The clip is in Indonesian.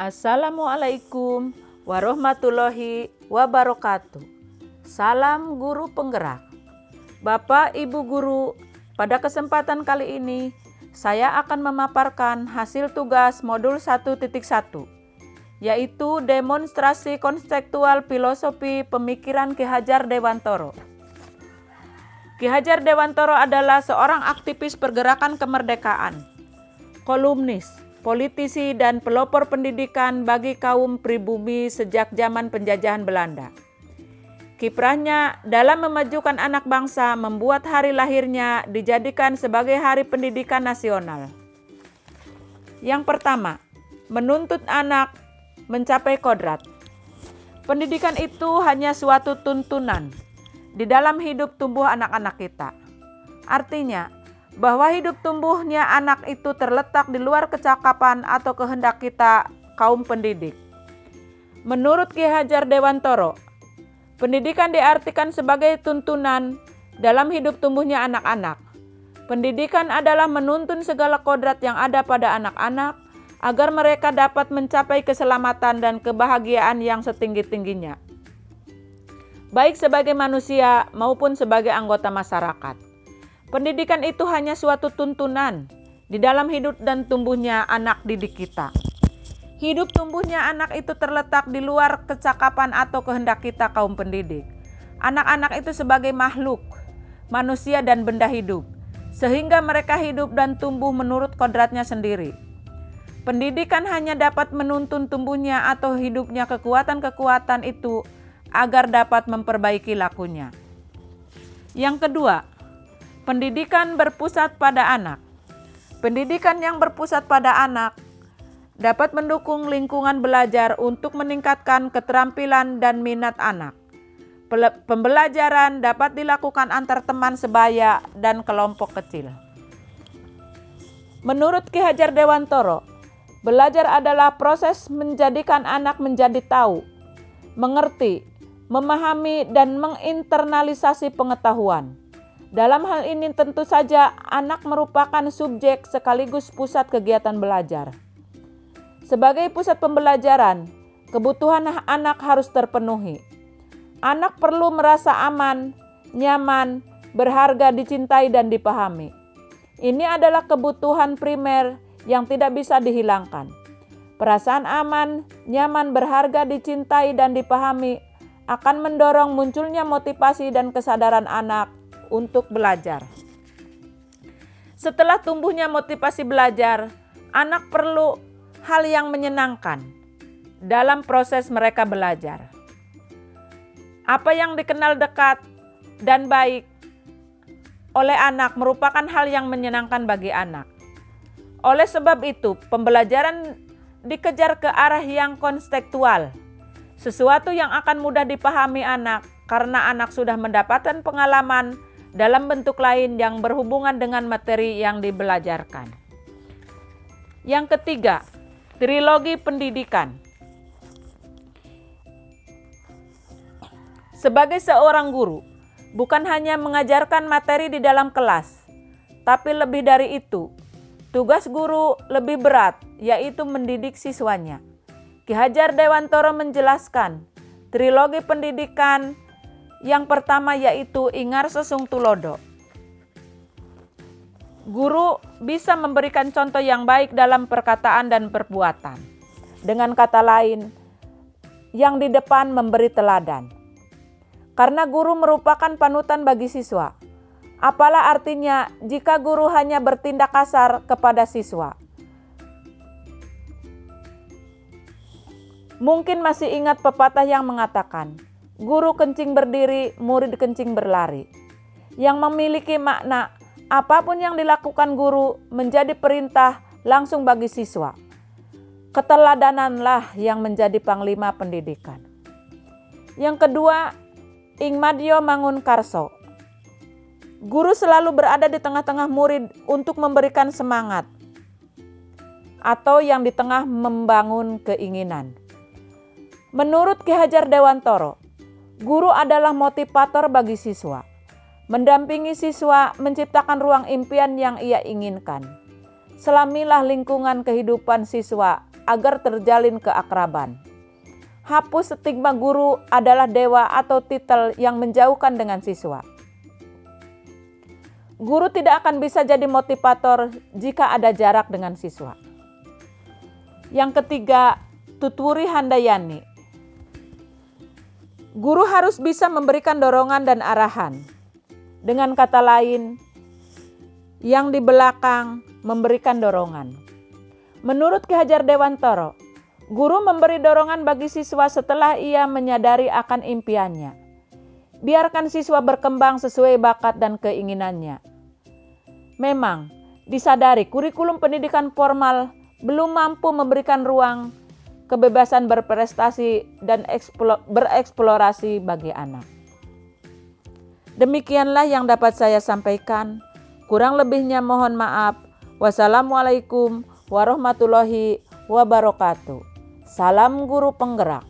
Assalamualaikum warahmatullahi wabarakatuh. Salam guru penggerak. Bapak Ibu guru, pada kesempatan kali ini saya akan memaparkan hasil tugas modul 1.1, yaitu demonstrasi konseptual filosofi pemikiran Ki Hajar Dewantoro. Ki Hajar Dewantoro adalah seorang aktivis pergerakan kemerdekaan, kolumnis, politisi dan pelopor pendidikan bagi kaum pribumi sejak zaman penjajahan Belanda. Kiprahnya dalam memajukan anak bangsa membuat hari lahirnya dijadikan sebagai Hari Pendidikan Nasional. Yang pertama, menuntut anak mencapai kodrat. Pendidikan itu hanya suatu tuntunan di dalam hidup tumbuh anak-anak kita. Artinya, bahwa hidup tumbuhnya anak itu terletak di luar kecakapan atau kehendak kita kaum pendidik. Menurut Ki Hajar Dewantoro, pendidikan diartikan sebagai tuntunan dalam hidup tumbuhnya anak-anak. Pendidikan adalah menuntun segala kodrat yang ada pada anak-anak agar mereka dapat mencapai keselamatan dan kebahagiaan yang setinggi-tingginya, baik sebagai manusia maupun sebagai anggota masyarakat. Pendidikan itu hanya suatu tuntunan di dalam hidup dan tumbuhnya anak didik kita. Hidup tumbuhnya anak itu terletak di luar kecakapan atau kehendak kita kaum pendidik. Anak-anak itu sebagai makhluk, manusia dan benda hidup, sehingga mereka hidup dan tumbuh menurut kodratnya sendiri. Pendidikan hanya dapat menuntun tumbuhnya atau hidupnya kekuatan-kekuatan itu agar dapat memperbaiki lakunya. Yang kedua, pendidikan berpusat pada anak. Pendidikan yang berpusat pada anak dapat mendukung lingkungan belajar untuk meningkatkan keterampilan dan minat anak. Pembelajaran dapat dilakukan antar teman sebaya dan kelompok kecil. Menurut Ki Hajar Dewantoro, belajar adalah proses menjadikan anak menjadi tahu, mengerti, memahami, dan menginternalisasi pengetahuan. Dalam hal ini tentu saja anak merupakan subjek sekaligus pusat kegiatan belajar. Sebagai pusat pembelajaran, kebutuhan anak harus terpenuhi. Anak perlu merasa aman, nyaman, berharga, dicintai, dan dipahami. Ini adalah kebutuhan primer yang tidak bisa dihilangkan. Perasaan aman, nyaman, berharga, dicintai, dan dipahami akan mendorong munculnya motivasi dan kesadaran anak untuk belajar. Setelah tumbuhnya motivasi belajar, anak perlu hal yang menyenangkan dalam proses mereka belajar. Apa yang dikenal dekat dan baik oleh anak merupakan hal yang menyenangkan bagi anak. Oleh sebab itu, pembelajaran dikejar ke arah yang konseptual, sesuatu yang akan mudah dipahami anak karena anak sudah mendapatkan pengalaman dalam bentuk lain yang berhubungan dengan materi yang dibelajarkan. Yang ketiga, trilogi pendidikan. Sebagai seorang guru, bukan hanya mengajarkan materi di dalam kelas, tapi lebih dari itu, tugas guru lebih berat, yaitu mendidik siswanya. Ki Hajar Dewantoro menjelaskan, trilogi pendidikan yang pertama yaitu Ingarso Sung Tulodo. Guru bisa memberikan contoh yang baik dalam perkataan dan perbuatan. Dengan kata lain, yang di depan memberi teladan. Karena guru merupakan panutan bagi siswa. Apalah artinya jika guru hanya bertindak kasar kepada siswa? Mungkin masih ingat pepatah yang mengatakan, guru kencing berdiri, murid kencing berlari. Yang memiliki makna, apapun yang dilakukan guru menjadi perintah langsung bagi siswa. Keteladananlah yang menjadi panglima pendidikan. Yang kedua, Ingmadyo Mangunkarso. Guru selalu berada di tengah-tengah murid untuk memberikan semangat, atau yang di tengah membangun keinginan. Menurut Ki Hajar Dewantoro, guru adalah motivator bagi siswa, mendampingi siswa menciptakan ruang impian yang ia inginkan. Selamilah lingkungan kehidupan siswa agar terjalin keakraban. Hapus stigma guru adalah dewa atau titel yang menjauhkan dengan siswa. Guru tidak akan bisa jadi motivator jika ada jarak dengan siswa. Yang ketiga, Tutwuri Handayani. Guru harus bisa memberikan dorongan dan arahan. Dengan kata lain, yang di belakang memberikan dorongan. Menurut Ki Hajar Dewantara, guru memberi dorongan bagi siswa setelah ia menyadari akan impiannya. Biarkan siswa berkembang sesuai bakat dan keinginannya. Memang, disadari kurikulum pendidikan formal belum mampu memberikan ruang kebebasan berprestasi dan bereksplorasi bagi anak. Demikianlah yang dapat saya sampaikan. Kurang lebihnya mohon maaf. Wassalamualaikum warahmatullahi wabarakatuh. Salam guru penggerak.